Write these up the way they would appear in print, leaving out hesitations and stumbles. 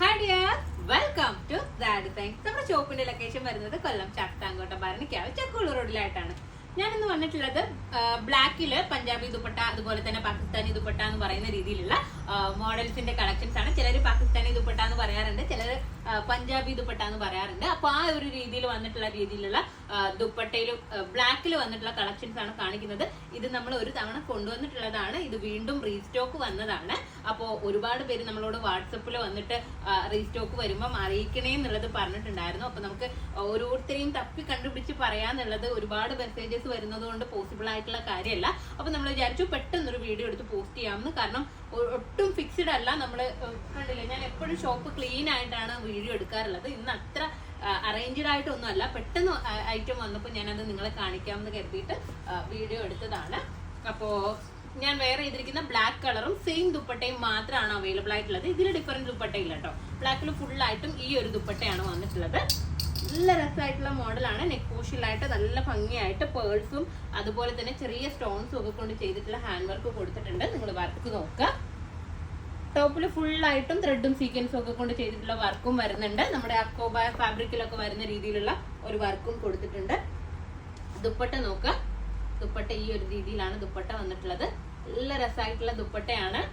Hi dear, welcome to That Thing. നമ്മുടെ ഷോപ്പിന്റെ location വരുന്നത് കൊല്ലം ചാക്താങ്കോട്ട ഭരണിക്കാവ് ചക്കുള റോഡിലായിട്ടാണ്. ഞാനിന്ന് വന്നിട്ടുള്ളത് ബ്ലാക്കില് പഞ്ചാബി ദുപ്പട്ട അതുപോലെ തന്നെ പാകിസ്ഥാനി ദുപ്പട്ട എന്ന് പറയുന്ന രീതിയിലുള്ള മോഡൽസിന്റെ കളക്ഷൻസ് ആണ്. ചിലർ പാകിസ്ഥാനി ദുപ്പട്ട എന്ന് പറയാറുണ്ട്, ചിലർ പഞ്ചാബി ദുപ്പട്ട എന്ന് പറയാറുണ്ട്. അപ്പൊ ആ ഒരു രീതിയിൽ വന്നിട്ടുള്ള ദുപ്പട്ടയിലും ബ്ലാക്കിൽ വന്നിട്ടുള്ള കളക്ഷൻസ് ആണ് കാണിക്കുന്നത്. ഇത് നമ്മൾ ഒരു തവണ കൊണ്ടുവന്നിട്ടുള്ളതാണ്, ഇത് വീണ്ടും റീസ്റ്റോക്ക് വന്നതാണ്. അപ്പോൾ ഒരുപാട് പേര് നമ്മളോട് വാട്സപ്പിൽ വന്നിട്ട് റീസ്റ്റോക്ക് വരുമ്പം അറിയിക്കണേ എന്നുള്ളത് പറഞ്ഞിട്ടുണ്ടായിരുന്നു. അപ്പൊ നമുക്ക് ഓരോരുത്തരെയും തപ്പി കണ്ടുപിടിച്ച് പറയാന്നുള്ളത് ഒരുപാട് മെസ്സേജസ് വരുന്നത് കൊണ്ട് പോസിബിൾ ആയിട്ടുള്ള കാര്യമല്ല. അപ്പൊ നമ്മൾ വിചാരിച്ചു പെട്ടെന്നൊരു വീഡിയോ എടുത്ത് പോസ്റ്റ് ചെയ്യാമെന്ന്. കാരണം ഒട്ടും ഫിക്സ്ഡ് അല്ല. നമ്മൾ കണ്ടില്ലേ, ഞാൻ എപ്പോഴും ഷോപ്പ് ക്ലീൻ ആയിട്ടാണ് വീഡിയോ എടുക്കാറുള്ളത്. ഇന്ന് അത്ര അറേഞ്ച്ഡ് ആയിട്ടൊന്നും അല്ല, പെട്ടെന്ന് ഐറ്റം വന്നപ്പോൾ ഞാനത് നിങ്ങളെ കാണിക്കാമെന്ന് കരുതിയിട്ട് വീഡിയോ എടുത്തതാണ്. അപ്പോ ഞാൻ വേറെ ചെയ്തിരിക്കുന്ന ബ്ലാക്ക് കളറും സെയിം ദുപ്പട്ടയും മാത്രമാണ് അവൈലബിൾ ആയിട്ടുള്ളത്. ഇതിൽ ഡിഫറൻറ്റ് ദുപ്പട്ടയില്ല കേട്ടോ. ബ്ലാക്കിൽ ഫുള്ളായിട്ടും ഈ ഒരു ദുപ്പട്ടയാണ് വന്നിട്ടുള്ളത്. നല്ല രസമായിട്ടുള്ള മോഡലാണ്. നെക്ക് പോർഷനിലായിട്ട് നല്ല ഭംഗിയായിട്ട് പേൾസും അതുപോലെ തന്നെ ചെറിയ സ്റ്റോൺസും ഒക്കെ കൊണ്ട് ചെയ്തിട്ടുള്ള ഹാൻഡ് വർക്ക് കൊടുത്തിട്ടുണ്ട്. നിങ്ങൾ വർക്ക് നോക്കുക. ടോപ്പിൽ ഫുള്ളായിട്ടും ത്രെഡും സീക്വൻസും ഒക്കെ കൊണ്ട് ചെയ്തിട്ടുള്ള വർക്കും വരുന്നുണ്ട്. നമ്മുടെ അക്കോബ ഫാബ്രിക്കിലൊക്കെ വരുന്ന രീതിയിലുള്ള ഒരു വർക്കും കൊടുത്തിട്ടുണ്ട്. ദുപ്പട്ട നോക്കുക. ദുപ്പട്ട ഈ ഒരു രീതിയിലാണ് ദുപ്പട്ട വന്നിട്ടുള്ളത്. നല്ല രസമായിട്ടുള്ള ദുപ്പട്ടയാണ്.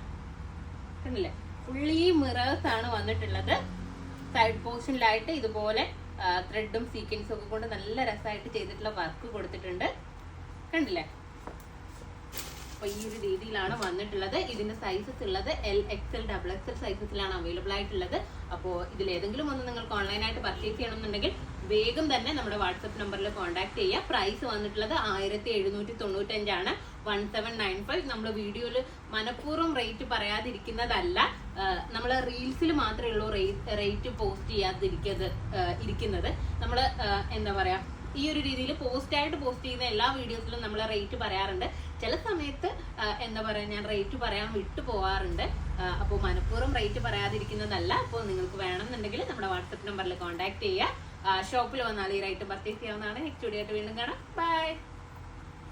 കണ്ടില്ലേ, ഫുള്ളി മിറേഴ്സ് ആണ് വന്നിട്ടുള്ളത്. സൈഡ് പോർഷനിലായിട്ട് ഇതുപോലെ ത്രെഡും സീക്വൻസും ഒക്കെ കൊണ്ട് നല്ല രസമായിട്ട് ചെയ്തിട്ടുള്ള വർക്ക് കൊടുത്തിട്ടുണ്ട്. കണ്ടില്ലേ, അപ്പൊ ഈ ഒരു രീതിയിലാണ് വന്നിട്ടുള്ളത്. ഇതിന്റെ സൈസസ് ഉള്ളത് LXL, XXL സൈസസിലാണ് അവൈലബിൾ ആയിട്ടുള്ളത്. അപ്പോൾ ഇതിലേതെങ്കിലും ഒന്ന് നിങ്ങൾക്ക് ഓൺലൈനായിട്ട് പർച്ചേസ് ചെയ്യണമെന്നുണ്ടെങ്കിൽ വേഗം തന്നെ നമ്മുടെ വാട്സപ്പ് നമ്പറിൽ കോൺടാക്ട് ചെയ്യുക. പ്രൈസ് വന്നിട്ടുള്ളത് 1795 ആണ്. 1795. നമ്മൾ വീഡിയോയിൽ മനഃപൂർവ്വം റേറ്റ് പറയാതിരിക്കുന്നതല്ല, നമ്മൾ റീൽസിൽ മാത്രമേ ഉള്ളൂ റേറ്റ് പോസ്റ്റ് ചെയ്യാതിരിക്കുന്നത്. നമ്മൾ എന്താ പറയാ, ഈ ഒരു രീതിയിൽ പോസ്റ്റ് ചെയ്യുന്ന എല്ലാ വീഡിയോസിലും നമ്മൾ റേറ്റ് പറയാറുണ്ട്. ചില സമയത്ത് എന്താ പറയാ, ഞാൻ റേറ്റ് പറയാൻ വിട്ടു പോവാറുണ്ട്. അപ്പോൾ മനഃപൂർവ്വം റേറ്റ് പറയാതിരിക്കുന്നതല്ല. അപ്പോൾ നിങ്ങൾക്ക് വേണമെന്നുണ്ടെങ്കിൽ നമ്മുടെ വാട്സപ്പ് നമ്പറിൽ കോൺടാക്ട് ചെയ്യുക. ഷോപ്പിൽ വന്നാൽ ഈ റേറ്റ് പർച്ചേസ് ചെയ്യാവുന്നതാണ്. നെക്സ്റ്റ് വീഡിയോ ആയിട്ട് വീണ്ടും കാണാം. ബൈ.